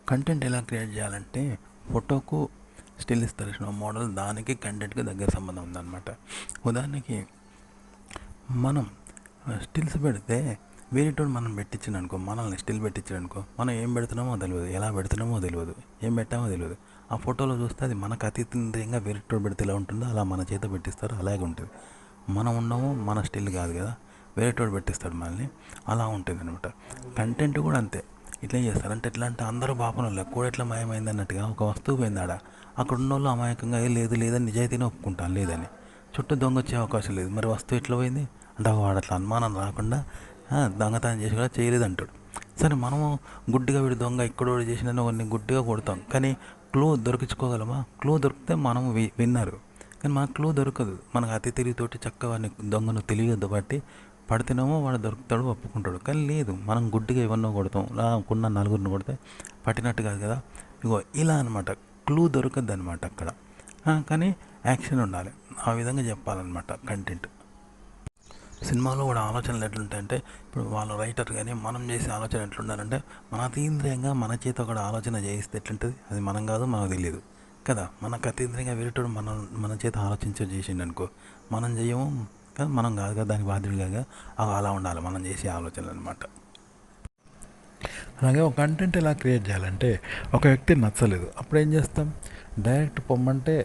Content ఎలా create చేయాలంటే ఫోటోకు still ఇస్తారు చూసినావా మోడల్, దానికి కంటెంట్కి దగ్గర సంబంధం ఉందన్నమాట. ఉదాహరణకి మనం స్టిల్స్ పెడితే వేరేటోడు మనం పెట్టించాడు అనుకో, మనల్ని స్టిల్ పెట్టించాడు అనుకో, మనం ఏం పెడుతున్నామో తెలియదు, ఎలా పెడుతున్నామో తెలియదు, ఏం పెట్టామో తెలియదు. ఆ ఫోటోలో చూస్తే అది మనకు అతీతంగా వేరేటోడు పెడితే ఎలా ఉంటుందో అలా మన చేత పెట్టిస్తారు, అలాగే ఉంటుంది. మనం ఉన్నాము, మన స్టిల్ కాదు కదా, వేరేటోడు పెట్టిస్తాడు మనల్ని, అలా ఉంటుంది అనమాట. కంటెంట్ కూడా అంతే. ఇట్లా చేస్తారు అంటే ఎట్లా అంటే అందరూ పాపనోళ్ళే కూడా ఎట్లా మాయమైంది అన్నట్టుగా ఒక వస్తువు పోయింది ఆడ, అక్కడ ఉన్న వాళ్ళు అమాయకంగా లేదు లేదని నిజాయితీనే ఒప్పుకుంటాను లేదని, చుట్టూ దొంగ వచ్చే అవకాశం లేదు, మరి వస్తువు ఎట్లా పోయింది అంటే వాడు అట్లా అనుమానం రాకుండా దొంగతనం చేసి కూడా చేయలేదు అంటాడు. సరే మనము గుడ్డిగా వీడు దొంగ ఇక్కడ చేసిన కొన్ని గుడ్డిగా కొడతాం, కానీ క్లూ దొరికించుకోగలమా? క్లూ దొరికితే మనం విన్నారు, కానీ మనకు క్లూ దొరకదు. మనకు అతి తెలివితోటి చక్కగా దొంగను తెలియదు బట్టి పడితేనేమో వాడు దొరుకుతాడు, ఒప్పుకుంటాడు. కానీ లేదు, మనం గుడ్డిగా ఎవరినో కొడతాం, కొన్న నలుగురిని కొడితే పట్టినట్టు కాదు కదా. ఇగో ఇలా అనమాట, క్లూ దొరకద్దు అనమాట అక్కడ, కానీ యాక్షన్ ఉండాలి. ఆ విధంగా చెప్పాలన్నమాట కంటెంట్. సినిమాలో కూడా ఆలోచనలు ఎట్లుంటాయంటే, ఇప్పుడు వాళ్ళ రైటర్ కానీ మనం చేసే ఆలోచన ఎట్లుండాలంటే, మన అతీంద్రియంగా మన చేత ఒకటి ఆలోచన చేయిస్తే ఎట్లుంటుంది, అది మనం కాదు, మనకు తెలియదు కదా. మనకు అతీంద్రియంగా వేరేటోడు మన చేత చేసిండు అనుకో, మనం చేయము కదా, మనం కాదు కదా దానికి బాధ్యుడిగా, అలా ఉండాలి మనం చేసే ఆలోచనలు అనమాట. అలాగే ఒక కంటెంట్ ఎలా క్రియేట్ చేయాలంటే, ఒక వ్యక్తి నచ్చలేదు, అప్పుడు ఏం చేస్తాం? డైరెక్ట్ పొమ్మంటే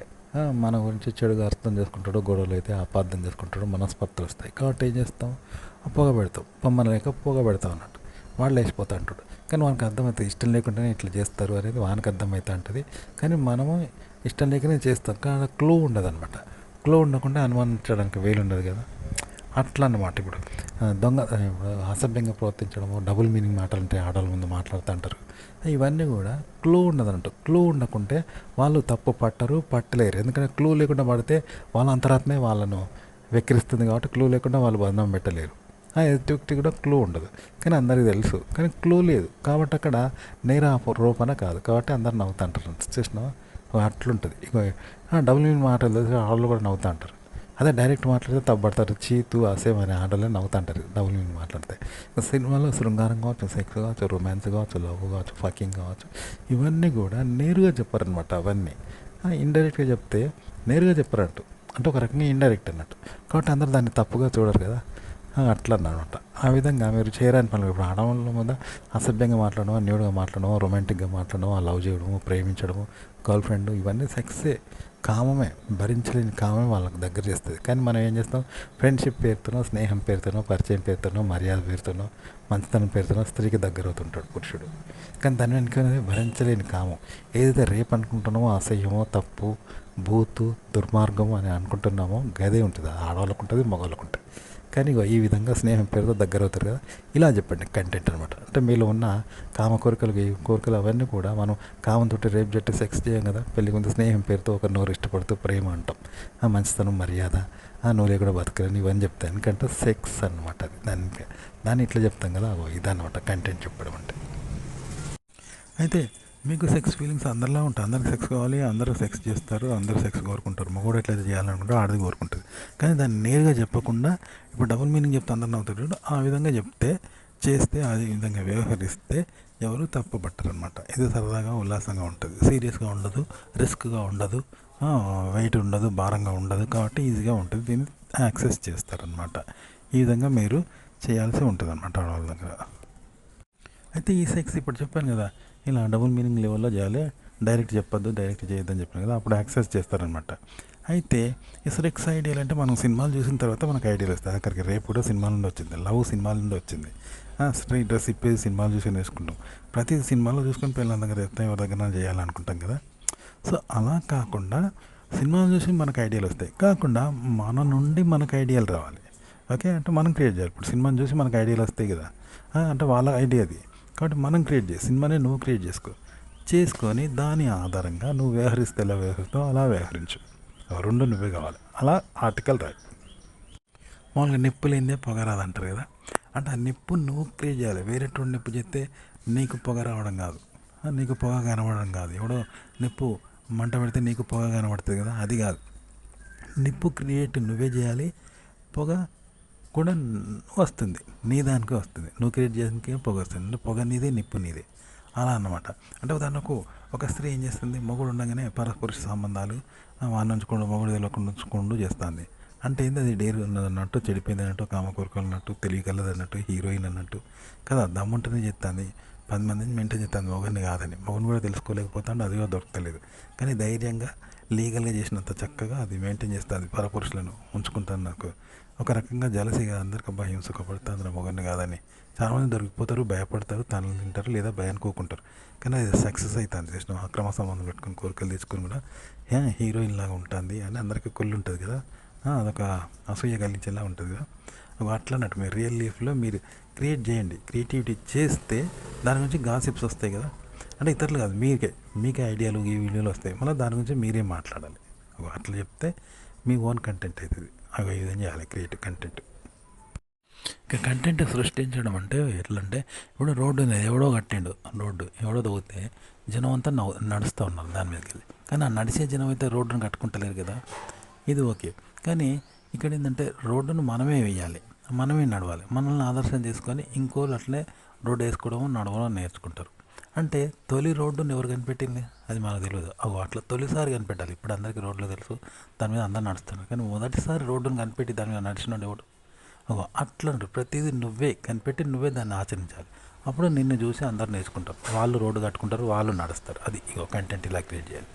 మన గురించి చెడుగా అర్థం చేసుకుంటాడు, గొడవలు అయితే అపార్థం చేసుకుంటాడు, మనస్పర్ధలు వస్తాయి. కాబట్టి ఏం చేస్తాం? పొగ పెడతాం, పొమ్మని లేక పొగ పెడతాం అన్నట్టు. వాళ్ళు వేసిపోతా అంటాడు, కానీ వానికి అర్థమవుతుంది ఇష్టం లేకుండానే ఇట్లా చేస్తారు అనేది వానికి అర్థమవుతా ఉంటుంది. కానీ మనము ఇష్టం లేకనే చేస్తాం, కానీ క్లూ ఉండదు అనమాట. క్లూ ఉండకుండా అనుమానించడానికి వీలు ఉండదు కదా. అట్లా అన్నమాట. ఇప్పుడు దొంగ అసభ్యంగా ప్రవర్తించడము, డబుల్ మీనింగ్ మాటలు అంటే ఆడవాళ్ళ ముందు మాట్లాడుతూ అంటారు, ఇవన్నీ కూడా క్లూ ఉండదన్నట్టు. క్లూ ఉండకుంటే వాళ్ళు తప్పు పట్టలేరు. ఎందుకంటే క్లూ లేకుండా పడితే వాళ్ళ అంతరాత్మే వాళ్ళను వెక్కిరిస్తుంది, కాబట్టి క్లూ లేకుండా వాళ్ళు బంధం పెట్టలేరు. ఎదుటి కూడా క్లూ ఉండదు, కానీ అందరికీ తెలుసు, కానీ క్లూ లేదు కాబట్టి అక్కడ నేరారోపణ కాదు, కాబట్టి అందరు నవ్వుతూ అంటారు. చూసినావా, అట్లుంటుంది. ఇక డబుల్ మీనింగ్ మాటలు తెలిసి ఆడవాళ్ళు కూడా నవ్వుతూ అంటారు. అదే డైరెక్ట్ మాట్లాడితే తప్పడతారు, చీతు అసేమ్ అనే ఆటలే నవ్వుతుంటారు డబుల్ మీనింగ్ మాట్లాడితే. సినిమాలో శృంగారం కావచ్చు, సెక్స్ కావచ్చు, రొమాన్స్ కావచ్చు, లవ్ కావచ్చు, ఫకింగ్ కావచ్చు, ఇవన్నీ కూడా నేరుగా చెప్పారనమాట. అవన్నీ ఇండైరెక్ట్గా చెప్తే నేరుగా చెప్పారంటూ, అంటే ఒక రకంగా ఇండైరెక్ట్ అన్నట్టు, కాబట్టి అందరూ దాన్ని తప్పుగా చూడరు కదా. అట్లా అన్నమాట. ఆ విధంగా మీరు చేయరాని పనులు, ఇప్పుడు ఆడవాళ్ళ మీద అసభ్యంగా మాట్లాడడం, న్యూడ్గా మాట్లాడడం, రొమాంటిక్గా మాట్లాడడం, లవ్ చేయడము, ప్రేమించడము, గర్ల్ ఫ్రెండ్, ఇవన్నీ సెక్సే, కామమే, భరించలేని కామమే వాళ్ళకి దగ్గర చేస్తుంది. కానీ మనం ఏం చేస్తాం? ఫ్రెండ్షిప్ పేరుతోనో, స్నేహం పేరుతోనో, పరిచయం పేరుతోనో, మర్యాద పేరుతోనో, మంచితనం పేరుతోనో స్త్రీకి దగ్గర అవుతుంటాడు పురుషుడు. కానీ దాని వెనుకనే భరించలేని కామం, ఏదైతే రేపు అనుకుంటున్నామో, అసహ్యమో, తప్పు, బూతు, దుర్మార్గం అని అనుకుంటున్నామో గదే ఉంటుంది. అది ఆడవాళ్ళకు ఉంటుంది, మగవాళ్ళకు ఉంటుంది. కానీ ఈ విధంగా స్నేహం పేరుతో దగ్గర అవుతారు కదా. ఇలా చెప్పండి కంటెంట్ అనమాట. అంటే మీలో ఉన్న కామ కోరికలు, కోరికలు అవన్నీ కూడా మనం కామంతో రేపు జట్టు సెక్స్ చేయం కదా. పెళ్లి కొంత స్నేహం పేరుతో ఒక నోరు ఇష్టపడుతూ ప్రేమ అంటాం, మంచితనం, మర్యాద, నువ్వు కూడా బతకలని, ఇవన్నీ చెప్తాను. ఎందుకంటే సెక్స్ అనమాట అది. దాన్ని ఇట్లా చెప్తాం కదా, ఇదన్నమాట కంటెంట్ చెప్పడం అంటే. అయితే మీకు సెక్స్ ఫీలింగ్స్ అందరిలా ఉంటాయి, అందరికి సెక్స్ కావాలి, అందరూ సెక్స్ చేస్తారు, అందరూ సెక్స్ కోరుకుంటారు. మగవాడు ఎట్లయితే చేయాలనుకుంటారో ఆడది కోరుకుంటుంది. కానీ దాన్ని నేరుగా చెప్పకుండా, ఇప్పుడు డబుల్ మీనింగ్ చెప్తే అందరిని అవుతాడు, ఆ విధంగా చెప్తే, చేస్తే, అదే విధంగా వ్యవహరిస్తే ఎవరు తప్పు పట్టరనమాట. ఇది సరదాగా ఉల్లాసంగా ఉంటుంది, సీరియస్గా ఉండదు, రిస్క్గా ఉండదు, వెయిట్ ఉండదు, భారంగా ఉండదు, కాబట్టి ఈజీగా ఉంటుంది. దీన్ని యాక్సెస్ చేస్తారనమాట. ఈ విధంగా మీరు చేయాల్సి ఉంటుంది అనమాట ఆడవాళ్ళ దగ్గర. అయితే ఈ సెక్స్ ఇప్పుడు చెప్పాను కదా, ఇలా డబుల్ మీనింగ్ లెవెల్లో చేయాలి, డైరెక్ట్ చెప్పొద్దు, డైరెక్ట్ చేయొద్దని చెప్పాను కదా, అప్పుడు యాక్సెస్ చేస్తారనమాట. అయితే ఈ సెక్స్ ఐడియాలు అంటే మనం సినిమాలు చూసిన తర్వాత మనకు ఐడియాలు వస్తాయి. అక్కడికి రేపు కూడా సినిమాల నుండి వచ్చింది, లవ్ సినిమాల నుండి వచ్చింది. స్ట్రైట్ డ్రెస్ ఇప్పేసి సినిమాలు చూసి వేసుకుంటాం, ప్రతి సినిమాలో చూసుకొని పిల్లల దగ్గర ఎవరి దగ్గర చేయాలనుకుంటాం కదా. సో అలా కాకుండా సినిమాలు చూసి మనకు ఐడియాలు వస్తాయి, కాకుండా మన నుండి మనకు ఐడియాలు రావాలి. ఓకే, అంటే మనం క్రియేట్ చేయాలి. ఇప్పుడు సినిమాని చూసి మనకు ఐడియాలు వస్తాయి కదా, అంటే వాళ్ళ ఐడియా అది, కాబట్టి మనం క్రియేట్ చేసి సినిమాని నువ్వు క్రియేట్ చేసుకొని దాని ఆధారంగా నువ్వు వ్యవహరిస్తే ఎలా వ్యవహరిస్తావు అలా వ్యవహరించు. రెండు నువ్వే కావాలి. అలా ఆర్టికల్ రాయి. మామూలుగా నిప్పు లేనిదే పొగ రాదంటారు కదా, అంటే ఆ నిప్పు నువ్వు క్రియేట్ చేయాలి. వేరేటువంటి నిప్పు చేస్తే నీకు పొగ రావడం కాదు, నీకు పొగ కనబడడం కాదు. ఎవడో నిప్పు మంట పెడితే నీకు పొగ కనబడుతుంది కదా, అది కాదు. నిప్పు క్రియేట్ నువ్వే చేయాలి, పొగ కూడా వస్తుంది, నీ దానికే వస్తుంది. నువ్వు క్రియేట్ చేయడానికి పొగ వస్తుంది, అంటే పొగ నీదే, నిప్పు నీదే. అలా అన్నమాట. అంటే ఉదాహరణకు ఒక స్త్రీ ఏం చేస్తుంది, మొగుడు ఉండగానే పరపురుష సంబంధాలు వాడిని ఉంచుకుంటూ మొగుడు తెలియకుండా ఉంచుకుంటూ చేస్తుంది. అంటే ఏంది, అది డేర్ ఉన్నదన్నట్టు, చెడిపోయింది అన్నట్టు, కామ కోరికలు అన్నట్టు, తెలియగలదు అన్నట్టు, హీరోయిన్ అన్నట్టు కదా. దమ్ముంటేనే చెప్తుంది, 10 మందిని మెయింటైన్ చేస్తుంది, మొగుడిని కాదని. మొగుడిని కూడా తెలుసుకోలేకపోతాడు, అది కూడా దొరకలేదు. కానీ ధైర్యంగా లీగల్గా చేసినంత చక్కగా అది మెయింటైన్ చేస్తుంది, పరపురుషులను ఉంచుకుంటాను. నాకు ఒక రకంగా జలసిగా అందరికి భయం సుఖపడుతుంది నా మొగన్ని కాదని. చాలామంది దొరికిపోతారు, భయపడతారు, తనలు తింటారు లేదా భయానుకోకుంటారు. కానీ అది సక్సెస్ అవుతుంది. చేసిన అక్రమ సంబంధం పెట్టుకుని కోరికలు తెచ్చుకొని కూడా హీరోయిన్ లాగా ఉంటుంది అని అందరికీ కొల్లు ఉంటుంది కదా. అదొక అసూయ కలిగించేలా ఉంటుంది కదా. అట్లా అన్నట్టు మీరు రియల్ లైఫ్లో మీరు క్రియేట్ చేయండి. క్రియేటివిటీ చేస్తే దాని గురించి గాసిప్స్ వస్తాయి కదా. అంటే ఇతరులు కాదు, మీకే ఐడియాలు ఈ వీడియోలు వస్తాయి. మళ్ళీ దాని గురించి మీరే మాట్లాడాలి. అట్లా చెప్తే మీ ఓన్ కంటెంట్ అవుతుంది. ఈ విధంగా చేయాలి క్రియేటివ్ కంటెంట్. ఇక కంటెంట్ సృష్టించడం అంటే ఎట్లా అంటే, ఇప్పుడు రోడ్డు ఎవడో కట్టిండు, రోడ్డు ఎవడో తవ్వితే జనం అంతా నడుస్తూ ఉన్నారు దాని మీదకి వెళ్ళి. కానీ ఆ నడిచే జనం అయితే రోడ్డును కట్టుకుంటలేరు కదా. ఇది ఓకే. కానీ ఇక్కడ ఏంటంటే రోడ్డును మనమే వేయాలి, మనమే నడవాలి. మనల్ని ఆదర్శం చేసుకొని ఇంకోళ్ళు అట్లనే రోడ్డు వేసుకోవడం నడవడం నేర్చుకుంటారు. అంటే తొలి రోడ్డును ఎవరు కనిపెట్టింది అది మనకు తెలియదు. అట్లా తొలిసారి కనిపెట్టాలి. ఇప్పుడు అందరికీ రోడ్లు తెలుసు, దాని మీద అందరు నడుస్తున్నారు. కానీ మొదటిసారి రోడ్డును కనిపెట్టి దాని మీద నడిచినోడు ఎవడు? అట్లా ప్రతిదీ నువ్వే కనిపెట్టి నువ్వే దాన్ని ఆచరించాలి. అప్పుడు నిన్ను చూసి అందరు నేర్చుకుంటారు, వాళ్ళు రోడ్డు కట్టుకుంటారు, వాళ్ళు నడుస్తారు. అది కంటెంట్ ఇలా క్రియేట్ చేయాలి.